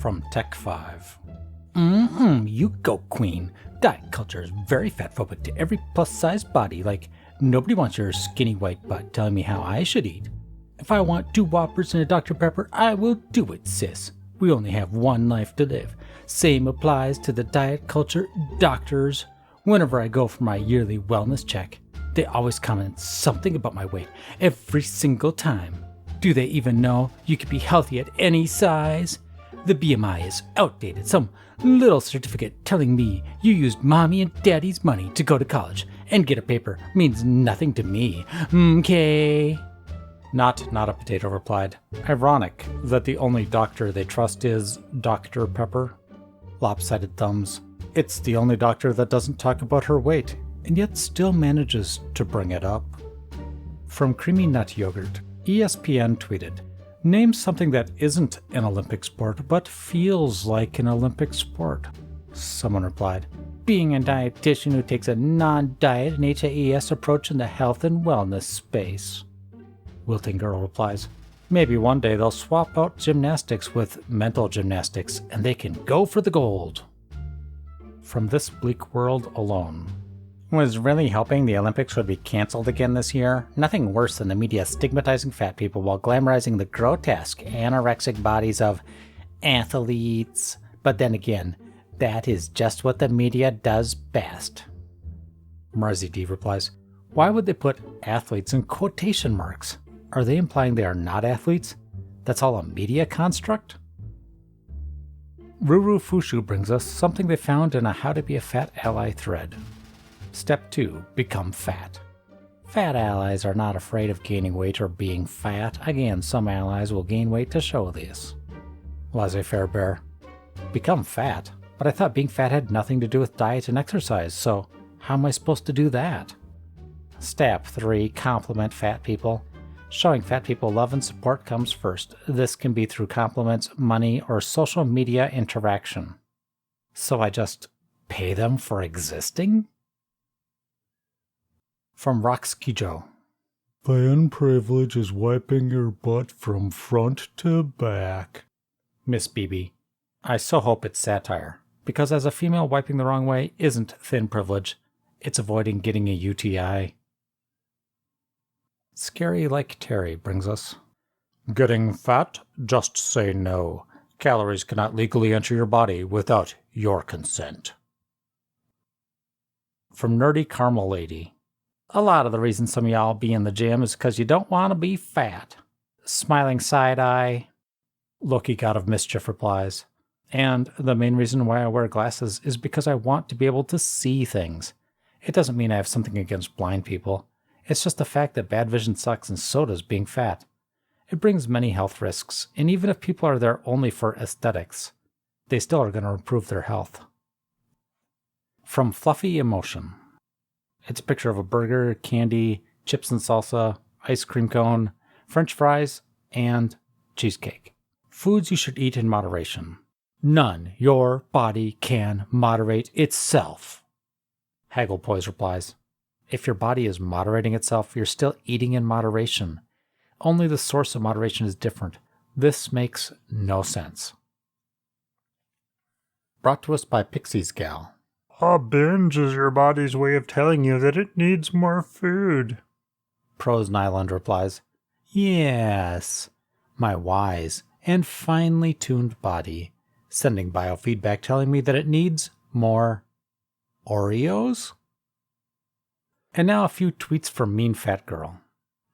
From Tech5. You go, queen. Diet culture is very fatphobic to every plus-sized body. Like, nobody wants your skinny white butt telling me how I should eat. If I want 2 Whoppers and a Dr. Pepper, I will do it, sis. We only have one life to live. Same applies to the diet culture doctors. Whenever I go for my yearly wellness check, they always comment something about my weight every single time. Do they even know you can be healthy at any size? The BMI is outdated. Some little certificate telling me you used mommy and daddy's money to go to college and get a paper means nothing to me. Okay. Not a potato replied. Ironic that the only doctor they trust is Dr. Pepper. Lopsided thumbs. It's the only doctor that doesn't talk about her weight, and yet still manages to bring it up. From Creamy Nut Yogurt, ESPN tweeted, "Name something that isn't an Olympic sport, but feels like an Olympic sport." Someone replied, "Being a dietitian who takes a non-diet and HAES approach in the health and wellness space." Wilting Girl replies, "Maybe one day they'll swap out gymnastics with mental gymnastics and they can go for the gold." From This Bleak World Alone. Was really hoping the Olympics would be cancelled again this year. Nothing worse than the media stigmatizing fat people while glamorizing the grotesque, anorexic bodies of athletes. But then again, that is just what the media does best. Marzi D replies, "Why would they put athletes in quotation marks? Are they implying they are not athletes? That's all a media construct?" Ruru Fushu brings us something they found in a How to Be a Fat Ally thread. Step 2. Become fat. Fat allies are not afraid of gaining weight or being fat. Again, some allies will gain weight to show this. Laissez-faire bear. Become fat? But I thought being fat had nothing to do with diet and exercise, so how am I supposed to do that? Step 3. Compliment fat people. Showing fat people love and support comes first. This can be through compliments, money, or social media interaction. So I just pay them for existing? From Roxkijo. Fan privilege is wiping your butt from front to back. Miss BB. I so hope it's satire, because as a female, wiping the wrong way isn't thin privilege. It's avoiding getting a UTI. Scary Like Terry brings us, "Getting fat? Just say no. Calories cannot legally enter your body without your consent." From Nerdy Caramel Lady. A lot of the reason some of y'all be in the gym is because you don't want to be fat. Smiling side eye. Loki God of Mischief replies, "And the main reason why I wear glasses is because I want to be able to see things. It doesn't mean I have something against blind people. It's just the fact that bad vision sucks and so does being fat. It brings many health risks, and even if people are there only for aesthetics, they still are going to improve their health." From Fluffy Emotion. It's a picture of a burger, candy, chips and salsa, ice cream cone, French fries, and cheesecake. Foods you should eat in moderation. None. Your body can moderate itself. Hagglepoise replies, "If your body is moderating itself, you're still eating in moderation. Only the source of moderation is different. This makes no sense." Brought to us by Pixie's Gal. "A binge is your body's way of telling you that it needs more food." Prose Nyland replies, "Yes, my wise and finely tuned body, sending biofeedback telling me that it needs more Oreos?" And now a few tweets from Mean Fat Girl.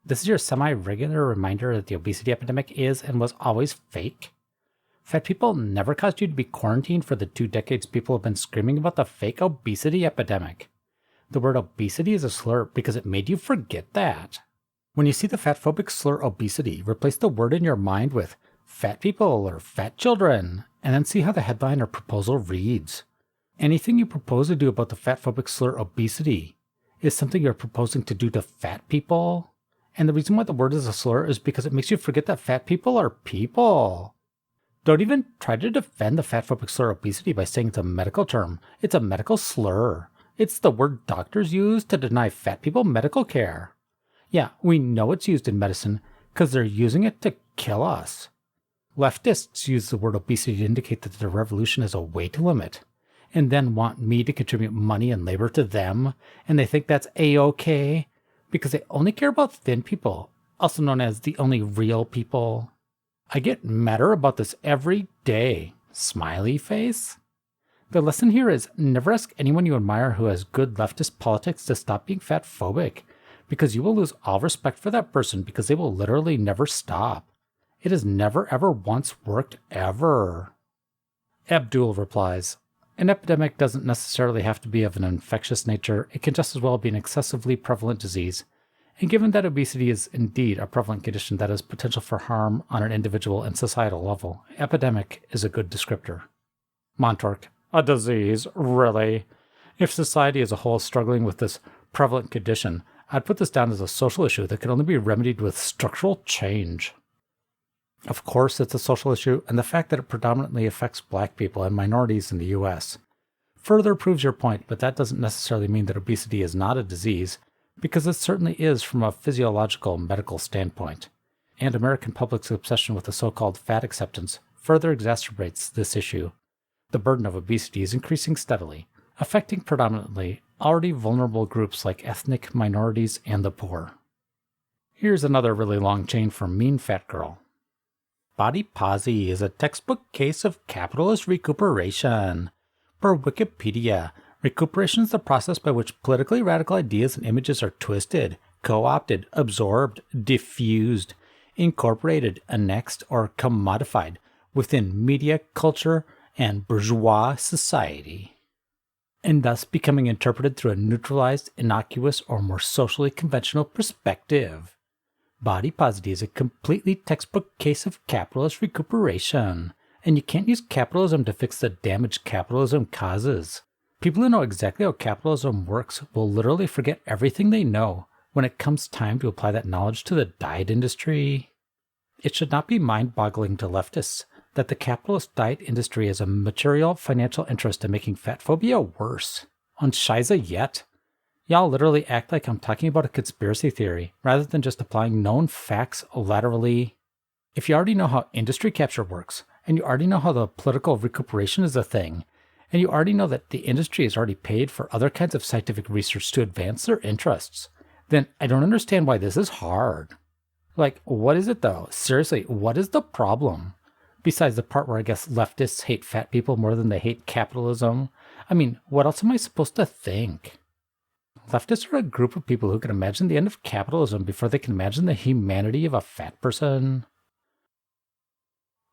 "This is your semi-regular reminder that the obesity epidemic is and was always fake. Fat people never caused you to be quarantined for the 2 decades people have been screaming about the fake obesity epidemic. The word obesity is a slur because it made you forget that. When you see the fatphobic slur obesity, replace the word in your mind with fat people or fat children, and then see how the headline or proposal reads. Anything you propose to do about the fatphobic slur obesity is something you're proposing to do to fat people. And the reason why the word is a slur is because it makes you forget that fat people are people. Don't even try to defend the fatphobic slur obesity by saying it's a medical term. It's a medical slur. It's the word doctors use to deny fat people medical care. Yeah, we know it's used in medicine because they're using it to kill us. Leftists use the word obesity to indicate that the revolution is a weight limit, and then want me to contribute money and labor to them, and they think that's a-okay, because they only care about thin people, also known as the only real people. I get madder about this every day. Smiley face? The lesson here is never ask anyone you admire who has good leftist politics to stop being fatphobic, because you will lose all respect for that person because they will literally never stop. It has never ever once worked ever. Abdul replies, an epidemic doesn't necessarily have to be of an infectious nature. It can just as well be an excessively prevalent disease. And given that obesity is indeed a prevalent condition that has potential for harm on an individual and societal level, epidemic is a good descriptor. Montauk, a disease, really? If society as a whole is struggling with this prevalent condition, I'd put this down as a social issue that can only be remedied with structural change. Of course, it's a social issue, and the fact that it predominantly affects black people and minorities in the US further proves your point, but that doesn't necessarily mean that obesity is not a disease, because it certainly is from a physiological medical standpoint. And American public's obsession with the so-called fat acceptance further exacerbates this issue. The burden of obesity is increasing steadily, affecting predominantly already vulnerable groups like ethnic minorities and the poor. Here's another really long chain from Mean Fat Girl. Body posi is a textbook case of capitalist recuperation. Per Wikipedia, recuperation is the process by which politically radical ideas and images are twisted, co-opted, absorbed, diffused, incorporated, annexed, or commodified within media, culture, and bourgeois society, and thus becoming interpreted through a neutralized, innocuous, or more socially conventional perspective. Body positivity is a completely textbook case of capitalist recuperation, and you can't use capitalism to fix the damage capitalism causes. People who know exactly how capitalism works will literally forget everything they know when it comes time to apply that knowledge to the diet industry. It should not be mind-boggling to leftists that the capitalist diet industry has a material financial interest in making fat phobia worse. On Shiza yet? Y'all literally act like I'm talking about a conspiracy theory, rather than just applying known facts laterally. If you already know how industry capture works, and you already know how the political recuperation is a thing, and you already know that the industry has already paid for other kinds of scientific research to advance their interests, then I don't understand why this is hard. Like, what is it though? Seriously, what is the problem? Besides the part where I guess leftists hate fat people more than they hate capitalism. I mean, what else am I supposed to think? Leftists are a group of people who can imagine the end of capitalism before they can imagine the humanity of a fat person.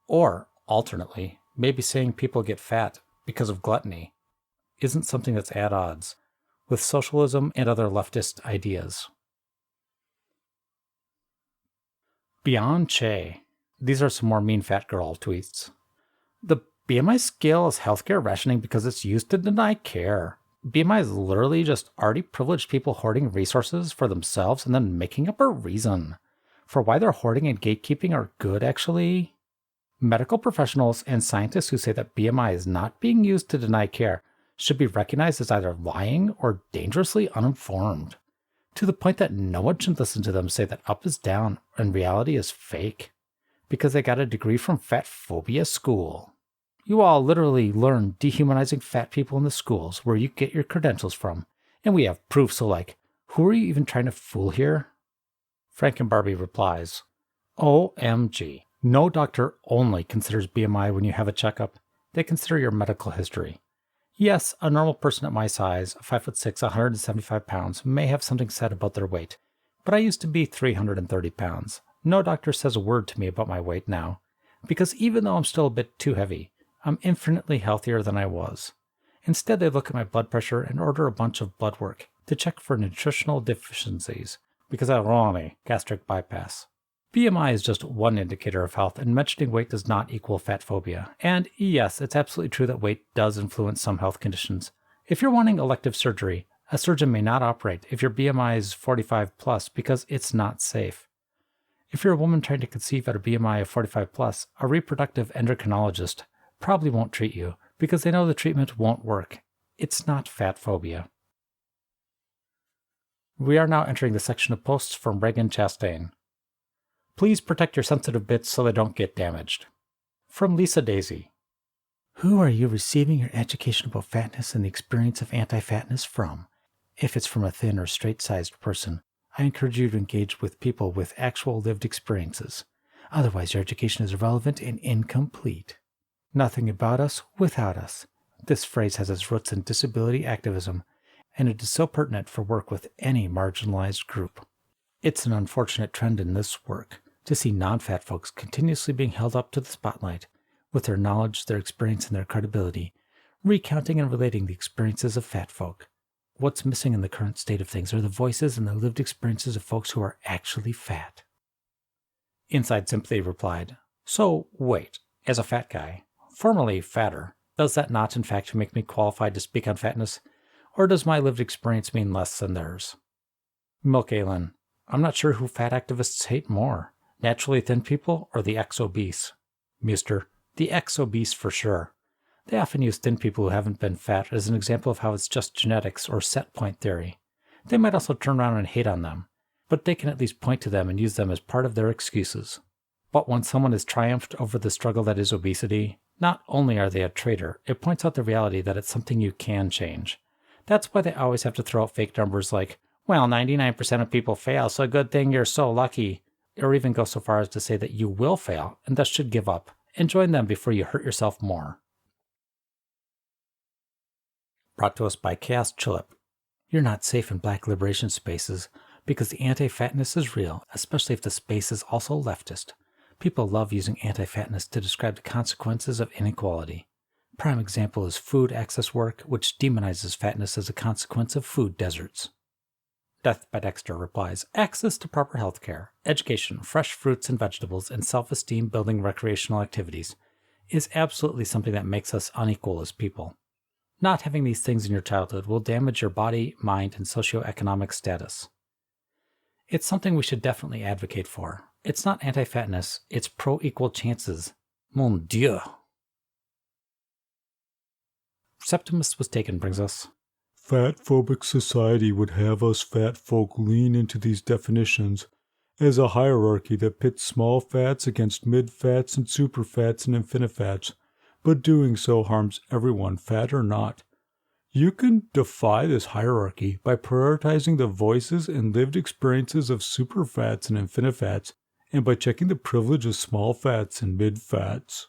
Or, alternately, maybe saying people get fat because of gluttony isn't something that's at odds with socialism and other leftist ideas. Beyond Che. These are some more Mean Fat Girl tweets. The BMI scale is healthcare rationing because it's used to deny care. BMI is literally just already privileged people hoarding resources for themselves and then making up a reason for why their hoarding and gatekeeping are good, actually. Medical professionals and scientists who say that BMI is not being used to deny care should be recognized as either lying or dangerously uninformed, to the point that no one should listen to them say that up is down and reality is fake, because they got a degree from fat phobia school. You all literally learn dehumanizing fat people in the schools where you get your credentials from, and we have proof, so like, who are you even trying to fool here? Frank and Barbie replies, OMG. No doctor only considers BMI when you have a checkup. They consider your medical history. Yes, a normal person at my size, 5'6", 175 pounds, may have something said about their weight, but I used to be 330 pounds. No doctor says a word to me about my weight now, because even though I'm still a bit too heavy, I'm infinitely healthier than I was. Instead, they look at my blood pressure and order a bunch of blood work to check for nutritional deficiencies, because I have a gastric bypass. BMI is just one indicator of health, and mentioning weight does not equal fat phobia. And yes, it's absolutely true that weight does influence some health conditions. If you're wanting elective surgery, a surgeon may not operate if your BMI is 45 plus because it's not safe. If you're a woman trying to conceive at a BMI of 45 plus, a reproductive endocrinologist probably won't treat you because they know the treatment won't work. It's not fat phobia. We are now entering the section of posts from Reagan Chastain. Please protect your sensitive bits so they don't get damaged. From Lisa Daisy. Who are you receiving your education about fatness and the experience of anti-fatness from? If it's from a thin or straight-sized person, I encourage you to engage with people with actual lived experiences. Otherwise, your education is irrelevant and incomplete. Nothing about us without us. This phrase has its roots in disability activism, and it is so pertinent for work with any marginalized group. It's an unfortunate trend in this work to see non-fat folks continuously being held up to the spotlight with their knowledge, their experience, and their credibility, recounting and relating the experiences of fat folk. What's missing in the current state of things are the voices and the lived experiences of folks who are actually fat. Inside Sympathy replied, So, wait, as a fat guy, formerly fatter, does that not in fact make me qualified to speak on fatness, or does my lived experience mean less than theirs? Milk Allen, I'm not sure who fat activists hate more, naturally thin people or the ex-obese. Mister, the ex-obese for sure. They often use thin people who haven't been fat as an example of how it's just genetics or set point theory. They might also turn around and hate on them, but they can at least point to them and use them as part of their excuses. But when someone has triumphed over the struggle that is obesity, not only are they a traitor, it points out the reality that it's something you can change. That's why they always have to throw out fake numbers like, well, 99% of people fail, so good thing you're so lucky, or even go so far as to say that you will fail and thus should give up, and join them before you hurt yourself more. Brought to us by Chaos Chillip. You're not safe in black liberation spaces because the anti-fatness is real, especially if the space is also leftist. People love using anti-fatness to describe the consequences of inequality. Prime example is food access work, which demonizes fatness as a consequence of food deserts. Death by Dexter replies, access to proper health care, education, fresh fruits and vegetables, and self-esteem building recreational activities is absolutely something that makes us unequal as people. Not having these things in your childhood will damage your body, mind, and socioeconomic status. It's something we should definitely advocate for. It's not anti-fatness, it's pro-equal chances. Mon Dieu. Septimus Was Taken brings us, Fat-phobic society would have us fat folk lean into these definitions as a hierarchy that pits small fats against mid-fats and superfats and infinifats, but doing so harms everyone, fat or not. You can defy this hierarchy by prioritizing the voices and lived experiences of superfats and infinifats, and by checking the privilege of small fats and mid-fats.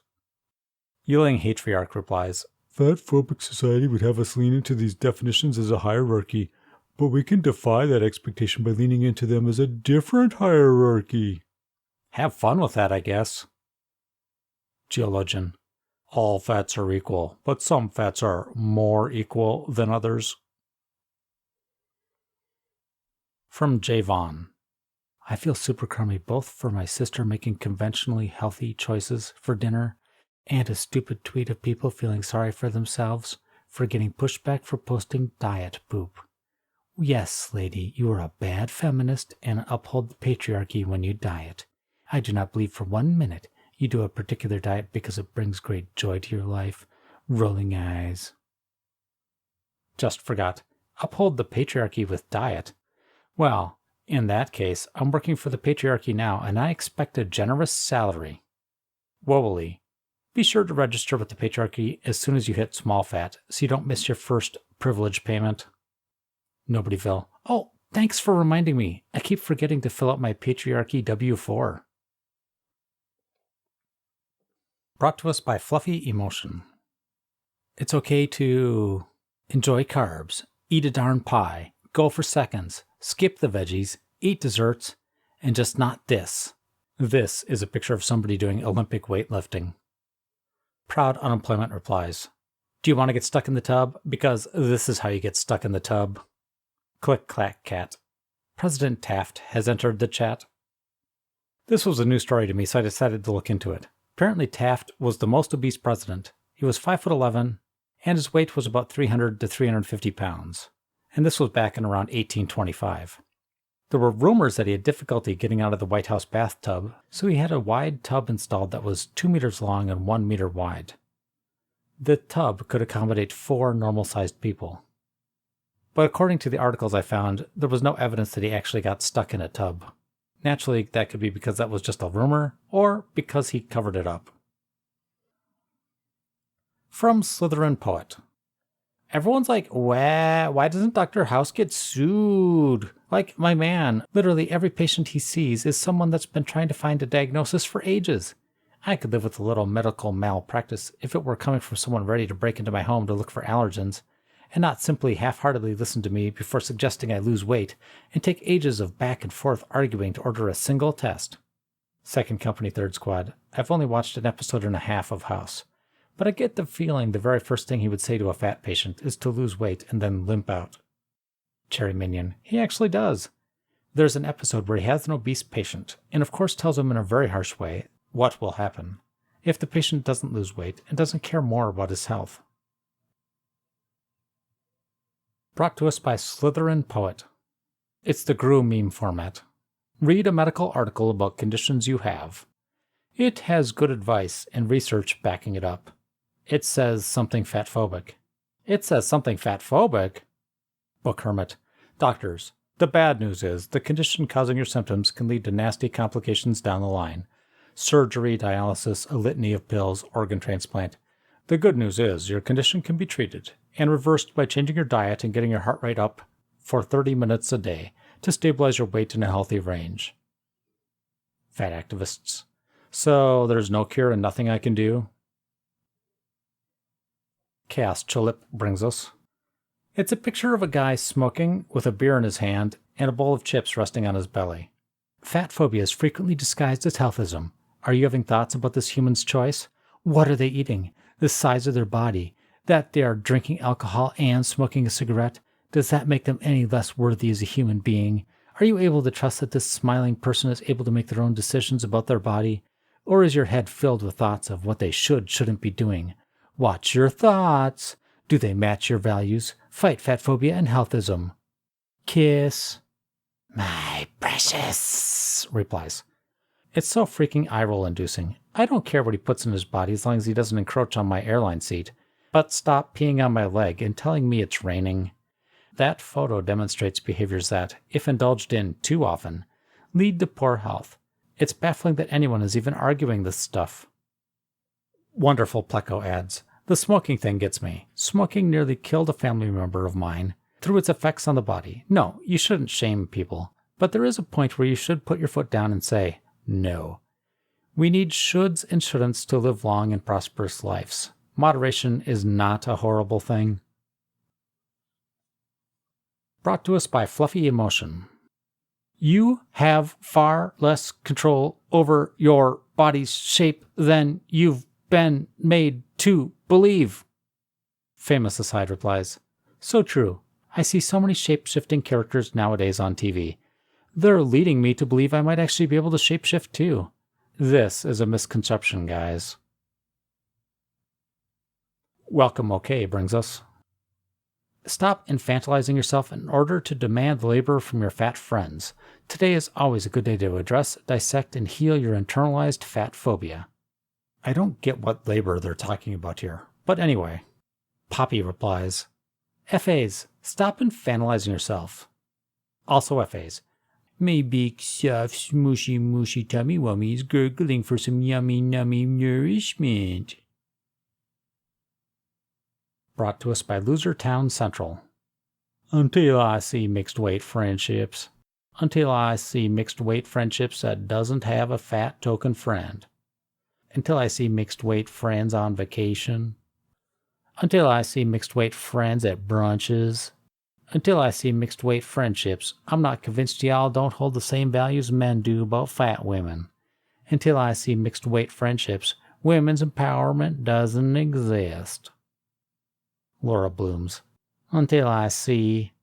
Yelling Hatriarch replies, Fat-phobic society would have us lean into these definitions as a hierarchy, but we can defy that expectation by leaning into them as a different hierarchy. Have fun with that, I guess. Geologian, all fats are equal, but some fats are more equal than others. From J. Vaughn. I feel super crummy both for my sister making conventionally healthy choices for dinner and a stupid tweet of people feeling sorry for themselves for getting pushback for posting diet poop. Yes, lady, you are a bad feminist and uphold the patriarchy when you diet. I do not believe for 1 minute you do a particular diet because it brings great joy to your life. Rolling eyes. Just forgot. Uphold the patriarchy with diet. Well, in that case, I'm working for the patriarchy now, and I expect a generous salary. Wobbly. Be sure to register with the patriarchy as soon as you hit small fat, so you don't miss your first privilege payment. Nobodyville. Oh, thanks for reminding me. I keep forgetting to fill out my patriarchy W-4. Brought to us by Fluffy Emotion. It's okay to enjoy carbs, eat a darn pie, go for seconds, skip the veggies, eat desserts, and just not this. This is a picture of somebody doing Olympic weightlifting. Proud Unemployment replies, do you want to get stuck in the tub? Because this is how you get stuck in the tub. Click clack cat. President Taft has entered the chat. This was a new story to me, so I decided to look into it. Apparently Taft was the most obese president. He was 5'11", and his weight was about 300 to 350 pounds. And this was back in around 1825. There were rumors that he had difficulty getting out of the White House bathtub, so he had a wide tub installed that was 2 meters long and 1 meter wide. The tub could accommodate 4 normal-sized people. But according to the articles I found, there was no evidence that he actually got stuck in a tub. Naturally, that could be because that was just a rumor, or because he covered it up. From Slytherin Poet. Everyone's like, why doesn't Dr. House get sued? Like, my man, literally every patient he sees is someone that's been trying to find a diagnosis for ages. I could live with a little medical malpractice if it were coming from someone ready to break into my home to look for allergens, and not simply half-heartedly listen to me before suggesting I lose weight and take ages of back and forth arguing to order a single test. Second Company, Third Squad. I've only watched an episode and a half of House, but I get the feeling the very first thing he would say to a fat patient is to lose weight and then limp out. Cherry Minion. He actually does. There's an episode where he has an obese patient, and of course tells him in a very harsh way what will happen if the patient doesn't lose weight and doesn't care more about his health. Brought to us by Slytherin Poet. It's the GRU meme format. Read a medical article about conditions you have. It has good advice and research backing it up. It says something fatphobic. It says something fatphobic? Book Hermit. Doctors, the bad news is the condition causing your symptoms can lead to nasty complications down the line. Surgery, dialysis, a litany of pills, organ transplant. The good news is your condition can be treated and reversed by changing your diet and getting your heart rate up for 30 minutes a day to stabilize your weight in a healthy range. Fat activists. So there's no cure and nothing I can do? Chaos Chulip brings us. It's a picture of a guy smoking with a beer in his hand and a bowl of chips resting on his belly. Fat phobia is frequently disguised as healthism. Are you having thoughts about this human's choice? What are they eating? The size of their body? That they are drinking alcohol and smoking a cigarette? Does that make them any less worthy as a human being? Are you able to trust that this smiling person is able to make their own decisions about their body? Or is your head filled with thoughts of what they shouldn't be doing? Watch your thoughts. Do they match your values? Fight fat phobia and healthism. Kiss. My precious, replies. It's so freaking eye-roll inducing. I don't care what he puts in his body as long as he doesn't encroach on my airline seat. But stop peeing on my leg and telling me it's raining. That photo demonstrates behaviors that, if indulged in too often, lead to poor health. It's baffling that anyone is even arguing this stuff. Wonderful Pleco adds, the smoking thing gets me. Smoking nearly killed a family member of mine through its effects on the body. No, you shouldn't shame people, but there is a point where you should put your foot down and say, no. We need shoulds and shouldn'ts to live long and prosperous lives. Moderation is not a horrible thing. Brought to us by Fluffy Emotion. You have far less control over your body's shape than you've been made to believe. Famous Aside replies, so true. I see so many shape-shifting characters nowadays on TV. They're leading me to believe I might actually be able to shapeshift too. This is a misconception, guys. Welcome OK brings us. Stop infantilizing yourself in order to demand labor from your fat friends. Today is always a good day to address, dissect, and heal your internalized fat phobia. I don't get what labor they're talking about here, but anyway. Poppy replies, FAs, stop infantilizing yourself. Also FAs, my big soft smooshy tummy wummy is gurgling for some yummy nummy nourishment. Brought to us by Loser Town Central. Until I see mixed weight friendships. Until I see mixed weight friendships that doesn't have a fat token friend. Until I see mixed weight friends on vacation. Until I see mixed weight friends at brunches. Until I see mixed weight friendships, I'm not convinced y'all don't hold the same values men do about fat women. Until I see mixed weight friendships, women's empowerment doesn't exist. Laura Blooms. Until I see...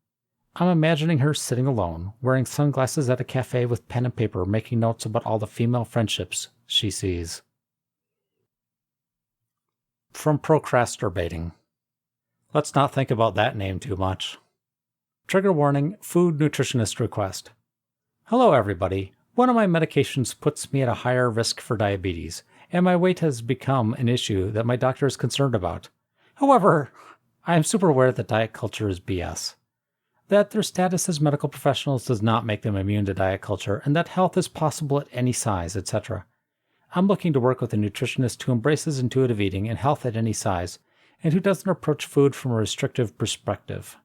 I'm imagining her sitting alone, wearing sunglasses at a cafe with pen and paper, making notes about all the female friendships she sees. From Procrastinating. Let's not think about that name too much. Trigger warning, food nutritionist request. Hello everybody. One of my medications puts me at a higher risk for diabetes, and my weight has become an issue that my doctor is concerned about. However, I am super aware that diet culture is BS. That their status as medical professionals does not make them immune to diet culture, and that health is possible at any size, etc. I'm looking to work with a nutritionist who embraces intuitive eating and health at any size, and who doesn't approach food from a restrictive perspective.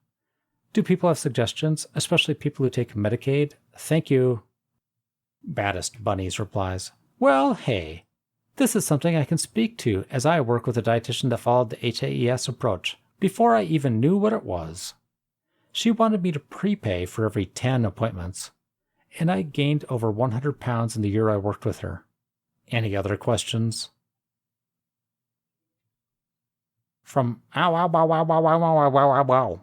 Do people have suggestions, especially people who take Medicaid? Thank you. Baddest Bunnies replies, well, hey, this is something I can speak to as I work with a dietitian that followed the HAES approach before I even knew what it was. She wanted me to prepay for every 10 appointments, and I gained over 100 pounds in the year I worked with her. Any other questions? From ow, ow, ow, ow, ow, ow, ow, ow, ow, ow.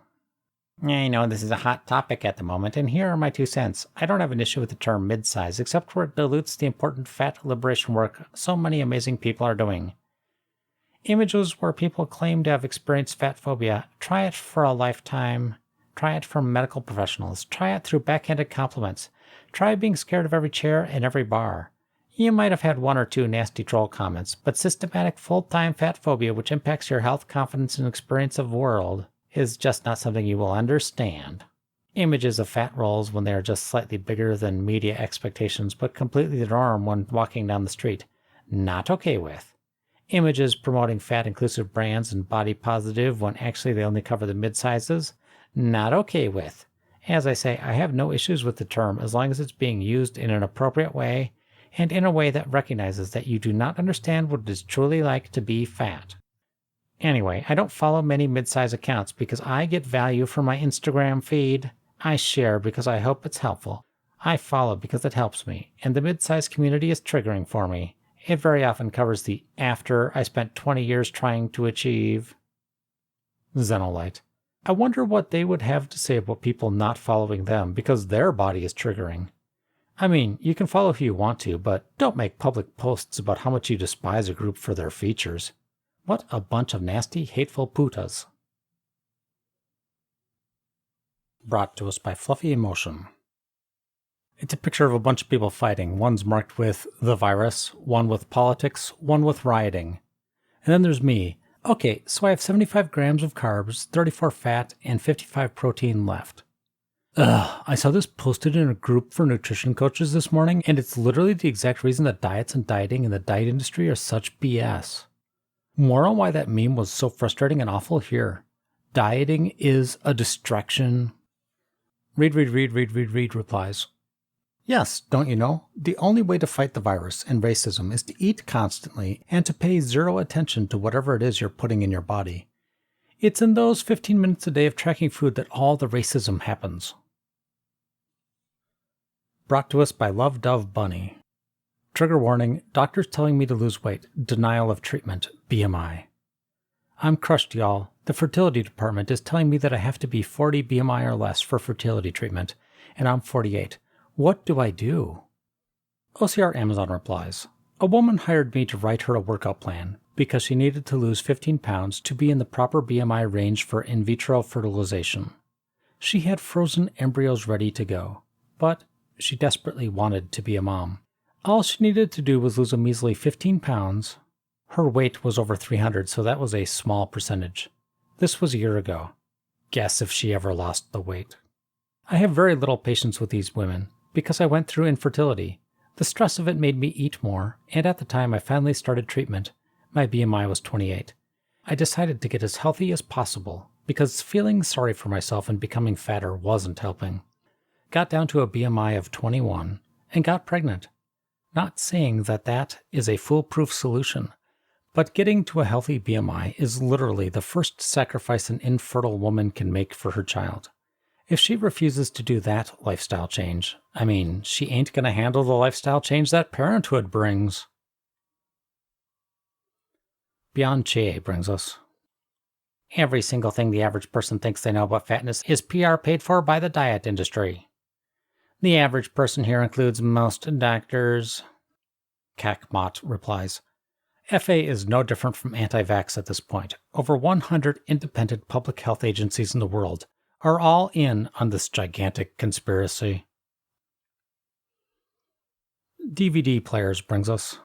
I know this is a hot topic at the moment, and here are my 2 cents. I don't have an issue with the term midsize, except where it dilutes the important fat liberation work so many amazing people are doing. Images where people claim to have experienced fat phobia, try it for a lifetime. Try it from medical professionals. Try it through backhanded compliments. Try being scared of every chair and every bar. You might have had 1 or 2 nasty troll comments, but systematic full-time fat phobia which impacts your health, confidence, and experience of the world is just not something you will understand. Images of fat rolls when they are just slightly bigger than media expectations but completely the norm when walking down the street, not okay with. Images promoting fat-inclusive brands and body positive when actually they only cover the mid-sizes, not okay with. As I say, I have no issues with the term as long as it's being used in an appropriate way and in a way that recognizes that you do not understand what it is truly like to be fat. Anyway, I don't follow many mid-size accounts because I get value from my Instagram feed. I share because I hope it's helpful. I follow because it helps me, and the mid-size community is triggering for me. It very often covers the after I spent 20 years trying to achieve. Xenolite. I wonder what they would have to say about people not following them because their body is triggering. I mean, you can follow who you want to, but don't make public posts about how much you despise a group for their features. What a bunch of nasty, hateful putas. Brought to us by Fluffy Emotion. It's a picture of a bunch of people fighting. One's marked with the virus, one with politics, one with rioting. And then there's me. Okay, so I have 75 grams of carbs, 34 fat, and 55 protein left. I saw this posted in a group for nutrition coaches this morning, and it's literally the exact reason that diets and dieting in the diet industry are such BS. More on why that meme was so frustrating and awful here. Dieting is a distraction. Read replies. Yes, don't you know? The only way to fight the virus and racism is to eat constantly and to pay zero attention to whatever it is you're putting in your body. It's in those 15 minutes a day of tracking food that all the racism happens. Brought to us by Love Dove Bunny. Trigger warning, doctors telling me to lose weight, denial of treatment, BMI. I'm crushed, y'all. The fertility department is telling me that I have to be 40 BMI or less for fertility treatment, and I'm 48. What do I do? OCR Amazon replies, a woman hired me to write her a workout plan because she needed to lose 15 pounds to be in the proper BMI range for in vitro fertilization. She had frozen embryos ready to go, but she desperately wanted to be a mom. All she needed to do was lose a measly 15 pounds. Her weight was over 300, so that was a small percentage. This was a year ago. Guess if she ever lost the weight. I have very little patience with these women, because I went through infertility. The stress of it made me eat more, and at the time I finally started treatment, my BMI was 28. I decided to get as healthy as possible, because feeling sorry for myself and becoming fatter wasn't helping. Got down to a BMI of 21, and got pregnant. Not saying that that is a foolproof solution, but getting to a healthy BMI is literally the first sacrifice an infertile woman can make for her child. If she refuses to do that lifestyle change, I mean, she ain't gonna handle the lifestyle change that parenthood brings. Beyond Che brings us. Every single thing the average person thinks they know about fatness is PR paid for by the diet industry. The average person here includes most doctors. Kakmot replies, FA is no different from anti-vax at this point. Over 100 independent public health agencies in the world are all in on this gigantic conspiracy. DVD Players brings us.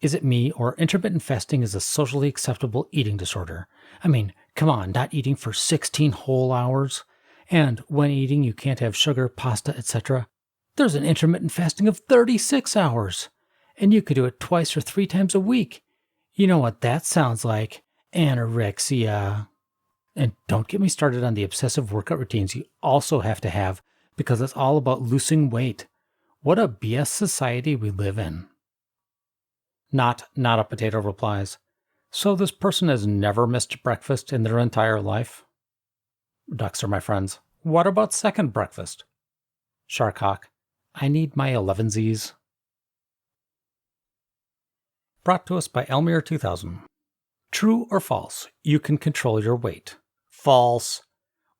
Is it me, or intermittent fasting is a socially acceptable eating disorder? I mean, come on, not eating for 16 whole hours? And when eating, you can't have sugar, pasta, etc. There's an intermittent fasting of 36 hours. And you could do it twice or 3 times a week. You know what that sounds like. anorexia. And don't get me started on the obsessive workout routines you also have to have, because it's all about losing weight. What a BS society we live in. Not a potato replies. So this person has never missed breakfast in their entire life? Ducks are my friends. What about second breakfast? Sharkhawk. I need my 11sies. Brought to us by Elmir 2000. True or false? You can control your weight. False.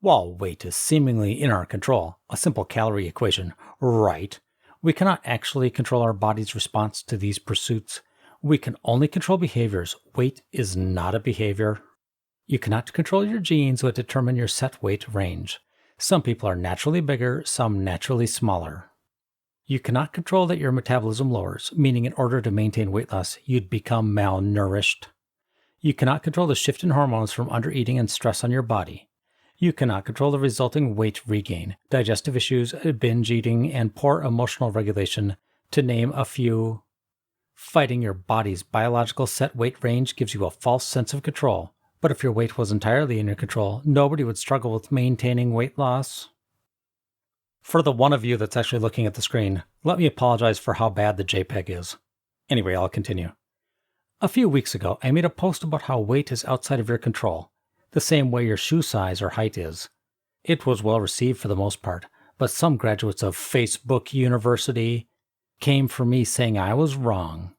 While weight is seemingly in our control, a simple calorie equation, right? We cannot actually control our body's response to these pursuits. We can only control behaviors. Weight is not a behavior. You cannot control your genes that determine your set weight range. Some people are naturally bigger, some naturally smaller. You cannot control that your metabolism lowers, meaning in order to maintain weight loss, you'd become malnourished. You cannot control the shift in hormones from undereating and stress on your body. You cannot control the resulting weight regain, digestive issues, binge eating, and poor emotional regulation, to name a few. Fighting your body's biological set weight range gives you a false sense of control. But if your weight was entirely in your control, nobody would struggle with maintaining weight loss. For the one of you that's actually looking at the screen, let me apologize for how bad the JPEG is. Anyway, I'll continue. A few weeks ago, I made a post about how weight is outside of your control, the same way your shoe size or height is. It was well received for the most part, but some graduates of Facebook University came for me saying I was wrong.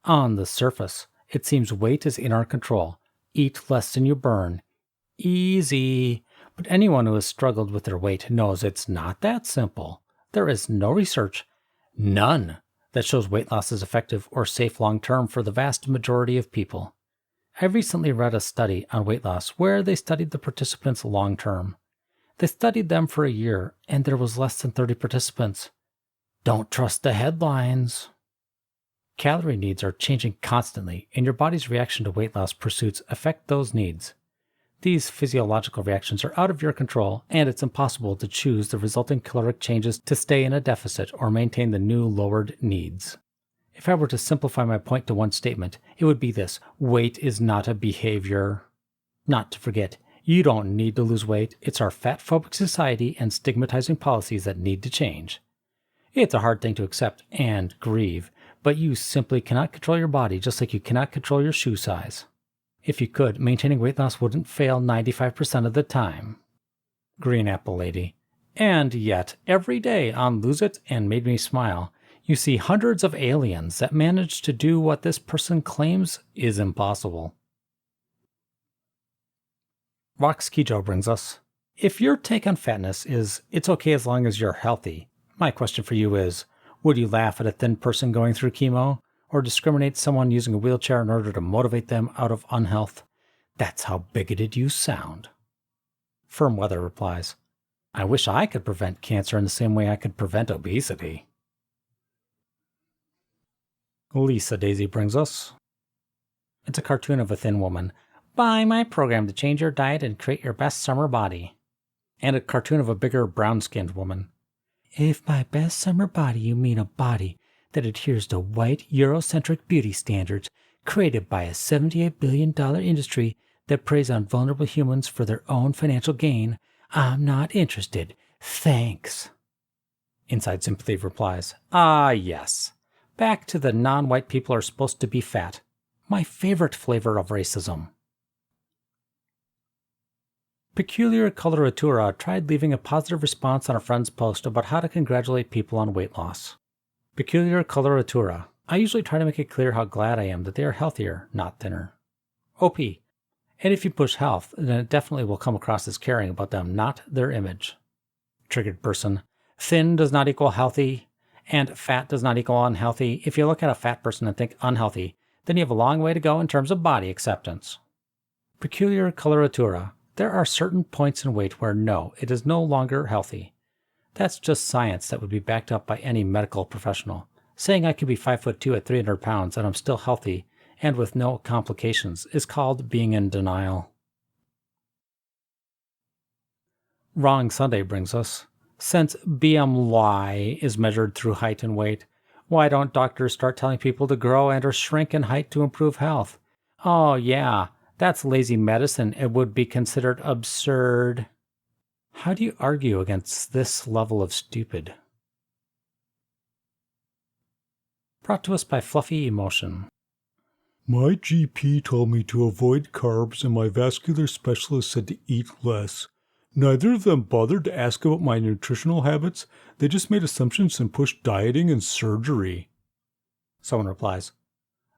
On the surface, it seems weight is in our control. Eat less than you burn. Easy. But anyone who has struggled with their weight knows it's not that simple. There is no research, none, that shows weight loss is effective or safe long-term for the vast majority of people. I recently read a study on weight loss where they studied the participants long-term. They studied them for a year, and there was less than 30 participants. Don't trust the headlines. Calorie needs are changing constantly, and your body's reaction to weight loss pursuits affect those needs. These physiological reactions are out of your control, and it's impossible to choose the resulting caloric changes to stay in a deficit or maintain the new lowered needs. If I were to simplify my point to one statement, it would be this: weight is not a behavior. Not to forget, you don't need to lose weight. It's our fat-phobic society and stigmatizing policies that need to change. It's a hard thing to accept and grieve, but you simply cannot control your body just like you cannot control your shoe size. If you could, maintaining weight loss wouldn't fail 95% of the time. Green Apple Lady. And yet, every day on Lose It and Made Me Smile, you see hundreds of aliens that manage to do what this person claims is impossible. Rox Kijo brings us, if your take on fatness is, it's okay as long as you're healthy, my question for you is, would you laugh at a thin person going through chemo, or discriminate someone using a wheelchair in order to motivate them out of unhealth? That's how bigoted you sound. Firm Weather replies, I wish I could prevent cancer in the same way I could prevent obesity. Lisa Daisy brings us, it's a cartoon of a thin woman. Buy my program to change your diet and create your best summer body. And a cartoon of a bigger brown-skinned woman. If by best summer body you mean a body that adheres to white Eurocentric beauty standards created by a $78 billion industry that preys on vulnerable humans for their own financial gain, I'm not interested. Thanks. Inside Sympathy replies, ah yes. Back to the non-white people are supposed to be fat. My favorite flavor of racism. Peculiar Coloratura tried leaving a positive response on a friend's post about how to congratulate people on weight loss. Peculiar Coloratura. I usually try to make it clear how glad I am that they are healthier, not thinner. OP. And if you push health, then it definitely will come across as caring about them, not their image. Triggered person. Thin does not equal healthy, and fat does not equal unhealthy. If you look at a fat person and think unhealthy, then you have a long way to go in terms of body acceptance. Peculiar Coloratura. There are certain points in weight where no, it is no longer healthy. That's just science that would be backed up by any medical professional. Saying I could be 5'2" at 300 pounds and I'm still healthy and with no complications is called being in denial. Wrong Sunday brings us, since BMI is measured through height and weight, why don't doctors start telling people to grow and or shrink in height to improve health? Oh yeah, That's lazy medicine. It would be considered absurd. How do you argue against this level of stupid? Brought to us by Fluffy Emotion. My GP told me to avoid carbs and my vascular specialist said to eat less. Neither of them bothered to ask about my nutritional habits. They just made assumptions and pushed dieting and surgery. Someone replies,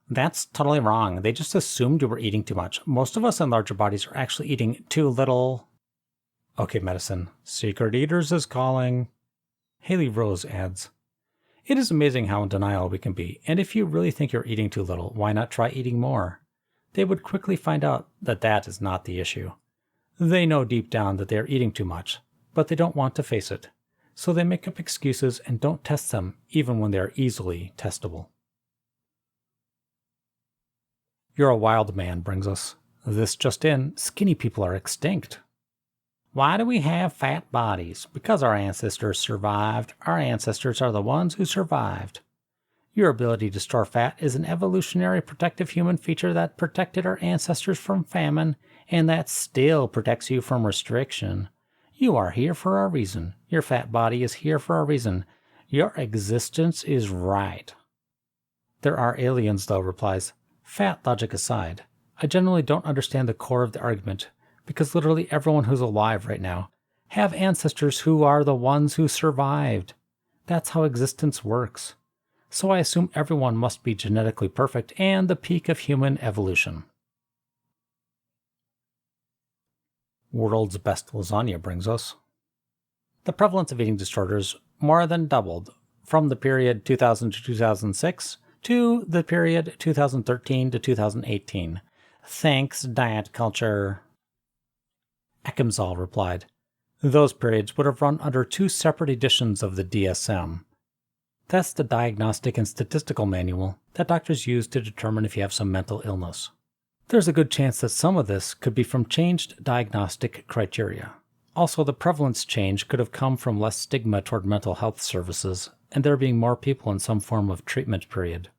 that's totally wrong. They just assumed you were eating too much. Most of us in larger bodies are actually eating too little. Okay, medicine. Secret Eaters is calling. Haley Rose adds, it is amazing how in denial we can be, and if you really think you're eating too little, why not try eating more? They would quickly find out that that is not the issue. They know deep down that they are eating too much, but they don't want to face it, so they make up excuses and don't test them even when they are easily testable. You're a Wild Man brings us, this just in, skinny people are extinct. Why do we have fat bodies? Because our ancestors survived. Our ancestors are the ones who survived. Your ability to store fat is an evolutionary protective human feature that protected our ancestors from famine, and that still protects you from restriction. You are here for a reason. Your fat body is here for a reason. Your existence is right. There are aliens, though, replies. Fat logic aside, I generally don't understand the core of the argument, because literally everyone who's alive right now have ancestors who are the ones who survived. That's how existence works. So I assume everyone must be genetically perfect and the peak of human evolution. World's Best Lasagna brings us. The prevalence of eating disorders more than doubled from the period 2000 to 2006 to the period 2013 to 2018. Thanks, diet culture. Ekimzal replied, those periods would have run under two separate editions of the DSM. That's the Diagnostic and Statistical Manual that doctors use to determine if you have some mental illness. There's a good chance that some of this could be from changed diagnostic criteria. Also, the prevalence change could have come from less stigma toward mental health services, and there being more people in some form of treatment period.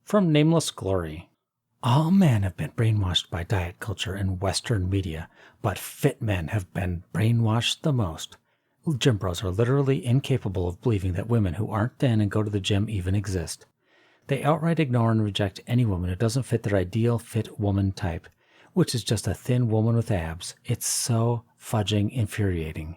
From Nameless Glory. All men have been brainwashed by diet culture and Western media, but fit men have been brainwashed the most. Gym bros are literally incapable of believing that women who aren't thin and go to the gym even exist. They outright ignore and reject any woman who doesn't fit their ideal fit woman type, which is just a thin woman with abs. It's so fudging infuriating.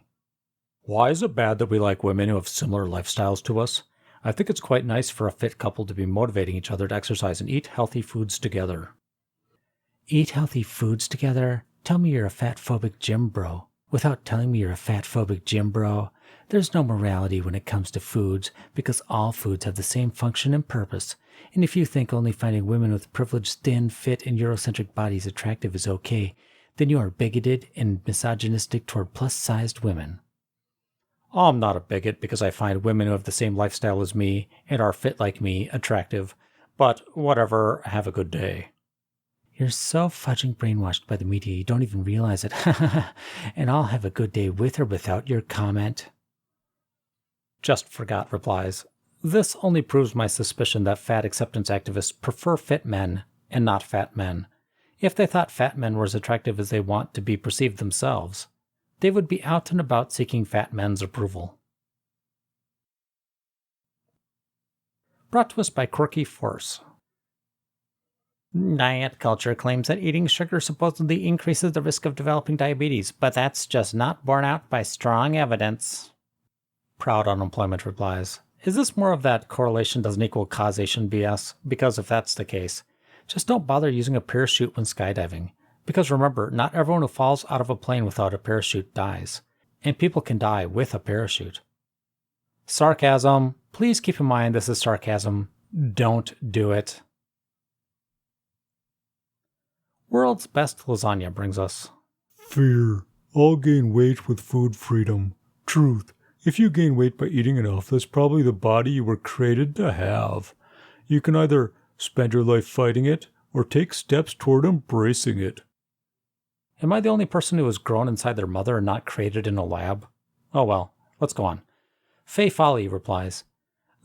Why is it bad that we like women who have similar lifestyles to us? I think it's quite nice for a fit couple to be motivating each other to exercise and eat healthy foods together. Eat healthy foods together? Tell me you're a fat-phobic gym bro. Without telling me you're a fat-phobic gym bro, there's no morality when it comes to foods because all foods have the same function and purpose. And if you think only finding women with privileged, thin, fit, and Eurocentric bodies attractive is okay, then you are bigoted and misogynistic toward plus-sized women. I'm not a bigot because I find women who have the same lifestyle as me and are fit like me attractive, but whatever, have a good day. You're so fudging brainwashed by the media you don't even realize it. And I'll have a good day with or without your comment. Just Forgot replies, this only proves my suspicion that fat acceptance activists prefer fit men and not fat men. If they thought fat men were as attractive as they want to be perceived themselves, they would be out and about seeking fat men's approval. Brought to us by Quirky Force. Diet culture claims that eating sugar supposedly increases the risk of developing diabetes, but that's just not borne out by strong evidence. Proud Unemployment replies, is this more of that correlation doesn't equal causation BS? Because if that's the case, just don't bother using a parachute when skydiving. Because remember, not everyone who falls out of a plane without a parachute dies, and people can die with a parachute. Sarcasm. Please keep in mind this is sarcasm. Don't do it. World's Best Lasagna brings us. Fear. All gain weight with food freedom. Truth. If you gain weight by eating enough, that's probably the body you were created to have. You can either spend your life fighting it, or take steps toward embracing it. Am I the only person who was grown inside their mother and not created in a lab? Oh well, let's go on. Faye Folly replies,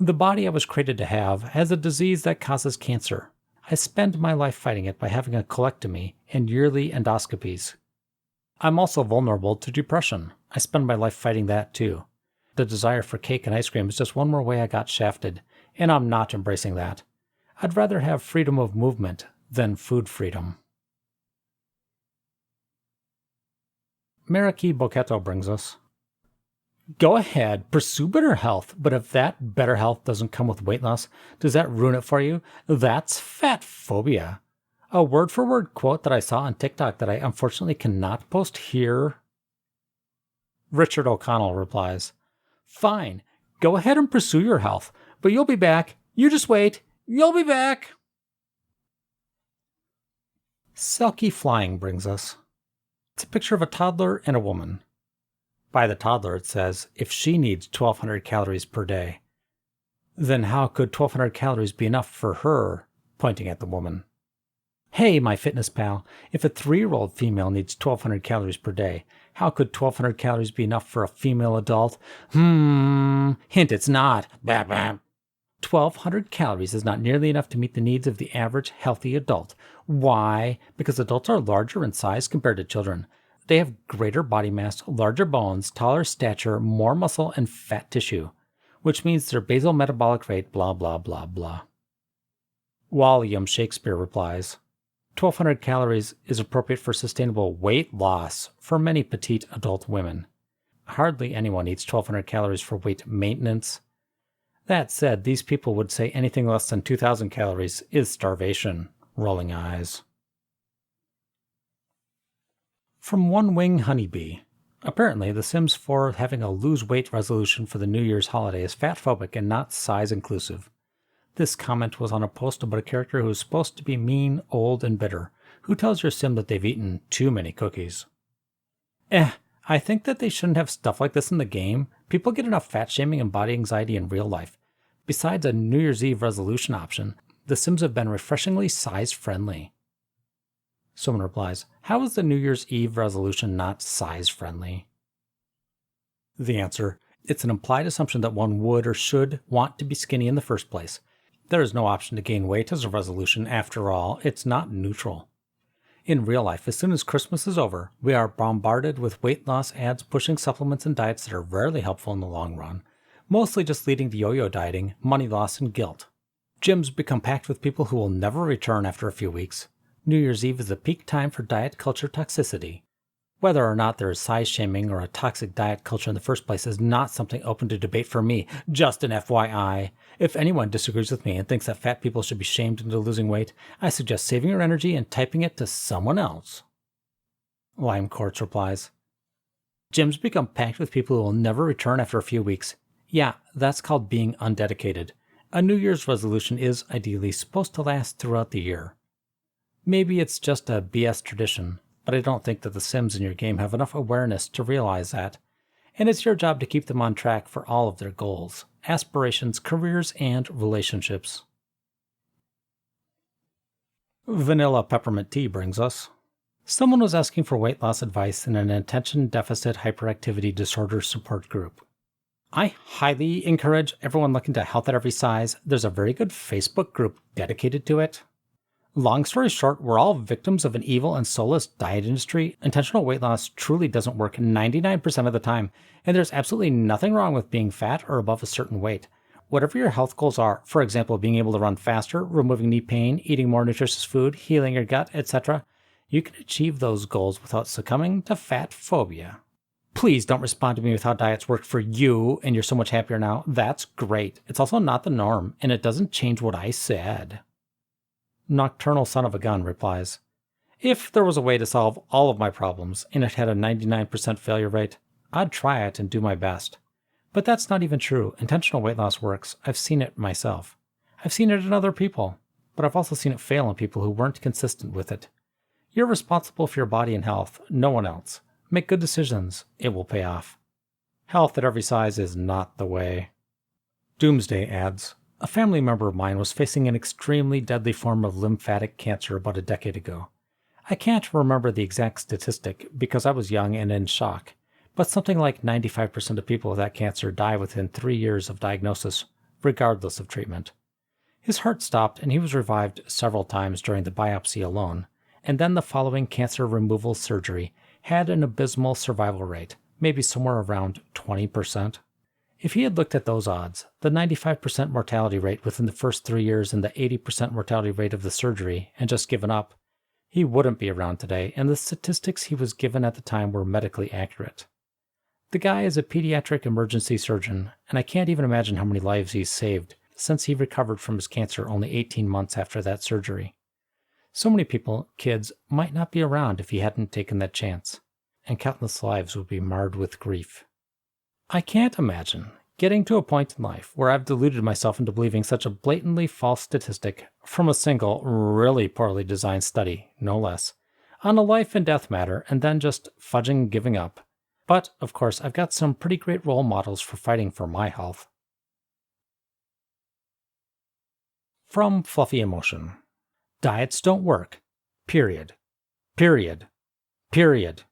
the body I was created to have has a disease that causes cancer. I spend my life fighting it by having a colectomy and yearly endoscopies. I'm also vulnerable to depression. I spend my life fighting that too. The desire for cake and ice cream is just one more way I got shafted, and I'm not embracing that. I'd rather have freedom of movement than food freedom. Mariki Boqueto brings us. Go ahead, pursue better health, but if that better health doesn't come with weight loss, does that ruin it for you? That's fat phobia. A word-for-word quote that I saw on TikTok that I unfortunately cannot post here. Richard O'Connell replies, Fine, go ahead and pursue your health, but you'll be back. You just wait. You'll be back. Selkie Flying brings us. It's a picture of a toddler and a woman. By the toddler, it says, if she needs 1,200 calories per day, then how could 1,200 calories be enough for her, pointing at the woman? Hey, my fitness pal, if a 3-year-old female needs 1,200 calories per day, how could 1,200 calories be enough for a female adult? Hint, it's not. Bah, bah. 1,200 calories is not nearly enough to meet the needs of the average healthy adult. Why? Because adults are larger in size compared to children. They have greater body mass, larger bones, taller stature, more muscle, and fat tissue, which means their basal metabolic rate, blah, blah, blah, blah. William Shakespeare replies, 1,200 calories is appropriate for sustainable weight loss for many petite adult women. Hardly anyone eats 1,200 calories for weight maintenance. That said, these people would say anything less than 2,000 calories is starvation. Rolling eyes. From One Wing Honeybee. Apparently, The Sims 4 having a lose weight resolution for the New Year's holiday is fatphobic and not size inclusive. This comment was on a post about a character who is supposed to be mean, old, and bitter, who tells your sim that they've eaten too many cookies. I think that they shouldn't have stuff like this in the game. People get enough fat shaming and body anxiety in real life. Besides a New Year's Eve resolution option, The Sims have been refreshingly size-friendly. Someone replies, how is the New Year's Eve resolution not size-friendly? The answer, it's an implied assumption that one would or should want to be skinny in the first place. There is no option to gain weight as a resolution. After all, it's not neutral. In real life, as soon as Christmas is over, we are bombarded with weight loss ads pushing supplements and diets that are rarely helpful in the long run, mostly just leading to yo-yo dieting, money loss, and guilt. Gyms become packed with people who will never return after a few weeks. New Year's Eve is the peak time for diet culture toxicity. Whether or not there is size shaming or a toxic diet culture in the first place is not something open to debate for me, just an FYI. If anyone disagrees with me and thinks that fat people should be shamed into losing weight, I suggest saving your energy and typing it to someone else. Lime Quartz replies, gyms become packed with people who will never return after a few weeks. Yeah, that's called being undedicated. A New Year's resolution is, ideally, supposed to last throughout the year. Maybe it's just a BS tradition, but I don't think that the Sims in your game have enough awareness to realize that, and it's your job to keep them on track for all of their goals, aspirations, careers, and relationships. Vanilla Peppermint Tea brings us. Someone was asking for weight loss advice in an attention deficit hyperactivity disorder support group. I highly encourage everyone looking to health at every size. There's a very good Facebook group dedicated to it. Long story short, we're all victims of an evil and soulless diet industry. Intentional weight loss truly doesn't work 99% of the time, and there's absolutely nothing wrong with being fat or above a certain weight. Whatever your health goals are, for example, being able to run faster, removing knee pain, eating more nutritious food, healing your gut, etc., you can achieve those goals without succumbing to fat phobia. Please don't respond to me with how diets work for you and you're so much happier now. That's great. It's also not the norm, and it doesn't change what I said. Nocturnal Son of a Gun replies, if there was a way to solve all of my problems and it had a 99% failure rate, I'd try it and do my best. But that's not even true. Intentional weight loss works. I've seen it myself. I've seen it in other people, but I've also seen it fail in people who weren't consistent with it. You're responsible for your body and health, no one else. Make good decisions. It will pay off. Health at every size is not the way. Doomsday adds, a family member of mine was facing an extremely deadly form of lymphatic cancer about a decade ago. I can't remember the exact statistic because I was young and in shock, but something like 95% of people with that cancer die within 3 years of diagnosis, regardless of treatment. His heart stopped and he was revived several times during the biopsy alone, and then the following cancer removal surgery had an abysmal survival rate, maybe somewhere around 20%. If he had looked at those odds, the 95% mortality rate within the first 3 years and the 80% mortality rate of the surgery, and just given up, he wouldn't be around today, and the statistics he was given at the time were medically accurate. The guy is a pediatric emergency surgeon, and I can't even imagine how many lives he's saved since he recovered from his cancer only 18 months after that surgery. So many people, kids, might not be around if he hadn't taken that chance, and countless lives would be marred with grief. I can't imagine getting to a point in life where I've deluded myself into believing such a blatantly false statistic from a single, really poorly designed study, no less, on a life and death matter, and then just fudging and giving up. But, of course, I've got some pretty great role models for fighting for my health. From Fluffy Emotion. Diets don't work. Period. Period. Period.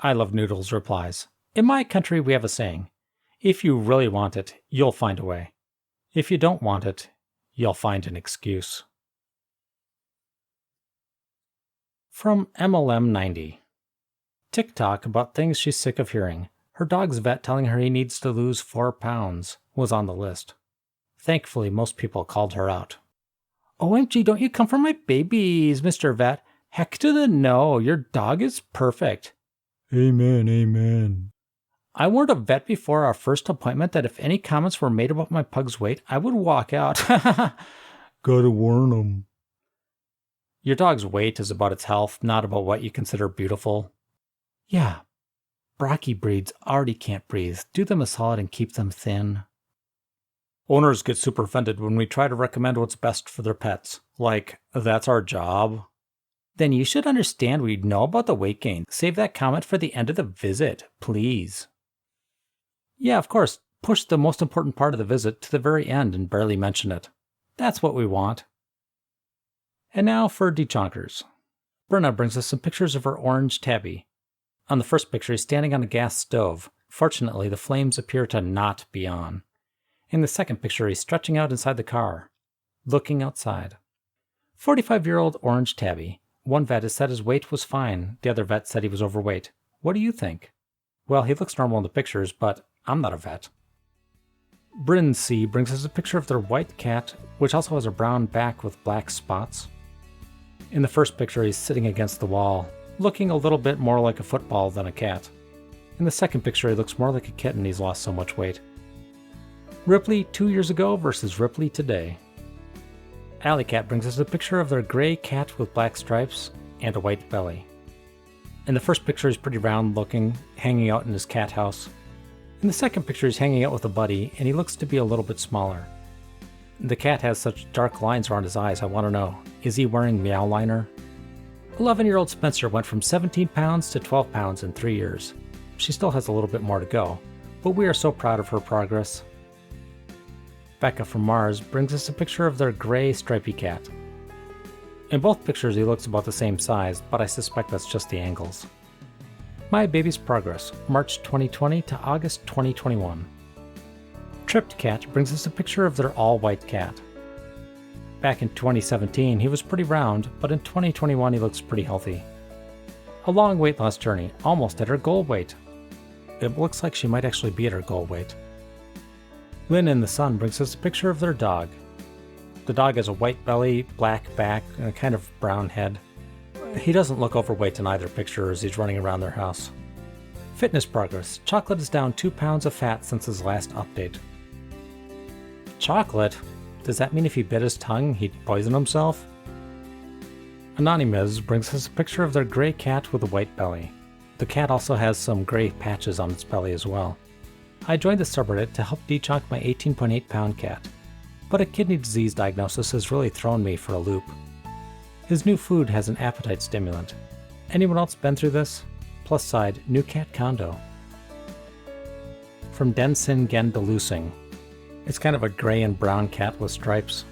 I Love Noodles replies, in my country we have a saying, if you really want it, you'll find a way. If you don't want it, you'll find an excuse. From MLM90. TikTok about things she's sick of hearing. Her dog's vet telling her he needs to lose 4 pounds was on the list. Thankfully, most people called her out. OMG, don't you come for my babies, Mr. Vet. Heck to the no, your dog is perfect. Amen, amen. I warned a vet before our first appointment that if any comments were made about my pug's weight, I would walk out. Gotta warn him. Your dog's weight is about its health, not about what you consider beautiful. Yeah, Brocky breeds already can't breathe. Do them a solid and keep them thin. Owners get super offended when we try to recommend what's best for their pets. Like, that's our job. Then you should understand we know about the weight gain. Save that comment for the end of the visit, please. Yeah, of course, push the most important part of the visit to the very end and barely mention it. That's what we want. And now for Dechonkers. Brenna brings us some pictures of her orange tabby. On the first picture, he's standing on a gas stove. Fortunately, the flames appear to not be on. In the second picture, he's stretching out inside the car, looking outside. 45-year-old orange tabby. One vet has said his weight was fine. The other vet said he was overweight. What do you think? Well, he looks normal in the pictures, but I'm not a vet. Bryn C brings us a picture of their white cat, which also has a brown back with black spots. In the first picture, he's sitting against the wall, looking a little bit more like a football than a cat. In the second picture, he looks more like a kitten. He's lost so much weight. Ripley 2 years ago versus Ripley today. Alley Cat brings us a picture of their gray cat with black stripes and a white belly. In the first picture, he's pretty round looking, hanging out in his cat house. In the second picture, he's hanging out with a buddy, and he looks to be a little bit smaller. The cat has such dark lines around his eyes, I want to know, is he wearing meow liner? 11-year-old Spencer went from 17 pounds to 12 pounds in 3 years. She still has a little bit more to go, but we are so proud of her progress. Becca from Mars brings us a picture of their gray stripy cat. In both pictures he looks about the same size, but I suspect that's just the angles. My Baby's Progress, March 2020 to August 2021. Tripped Cat brings us a picture of their all-white cat. Back in 2017 he was pretty round, but in 2021 he looks pretty healthy. A long weight loss journey, almost at her goal weight. It looks like she might actually be at her goal weight. Lynn in the Sun brings us a picture of their dog. The dog has a white belly, black back, and a kind of brown head. He doesn't look overweight in either picture as he's running around their house. Fitness Progress. Chocolate is down 2 pounds of fat since his last update. Chocolate? Does that mean if he bit his tongue, he'd poison himself? Anonymous brings us a picture of their gray cat with a white belly. The cat also has some gray patches on its belly as well. I joined the subreddit to help dechonk my 18.8 pound cat, but a kidney disease diagnosis has really thrown me for a loop. His new food has an appetite stimulant. Anyone else been through this? Plus side, new cat condo. From Densin Gen Delusing. It's kind of a gray and brown cat with stripes.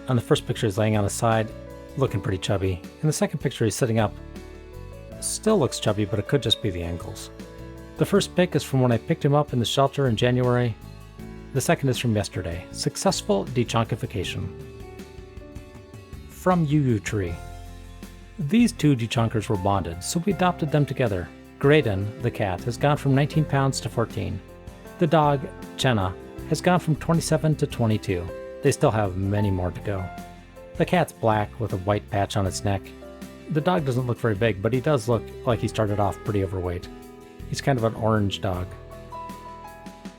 On the first picture he's laying on his side, looking pretty chubby. In the second picture he's sitting up. Still looks chubby, but it could just be the angles. The first pic is from when I picked him up in the shelter in January. The second is from yesterday, Successful Dechonkification. From Tree. These two Dechonkers were bonded, so we adopted them together. Graydon, the cat, has gone from 19 pounds to 14. The dog, Chenna, has gone from 27 to 22. They still have many more to go. The cat's black with a white patch on its neck. The dog doesn't look very big, but he does look like he started off pretty overweight. He's kind of an orange dog.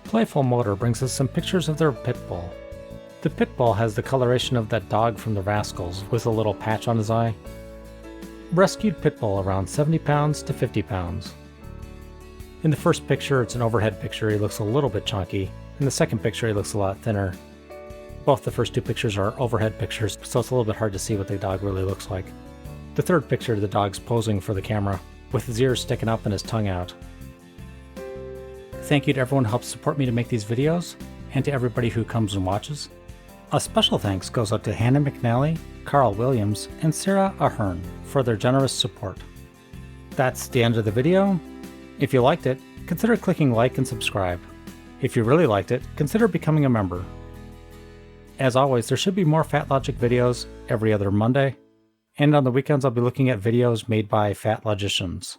Playful Motor brings us some pictures of their pit bull. The pit bull has the coloration of that dog from the Rascals with a little patch on his eye. Rescued pit bull around 70 pounds to 50 pounds. In the first picture, it's an overhead picture, he looks a little bit chunky. In the second picture, he looks a lot thinner. Both the first two pictures are overhead pictures, so it's a little bit hard to see what the dog really looks like. The third picture, the dog's posing for the camera, with his ears sticking up and his tongue out. Thank you to everyone who helps support me to make these videos, and to everybody who comes and watches. A special thanks goes out to Hannah McNally, Carl Williams, and Sarah Ahern for their generous support. That's the end of the video. If you liked it, consider clicking like and subscribe. If you really liked it, consider becoming a member. As always, there should be more Fat Logic videos every other Monday, and on the weekends I'll be looking at videos made by fat logicians.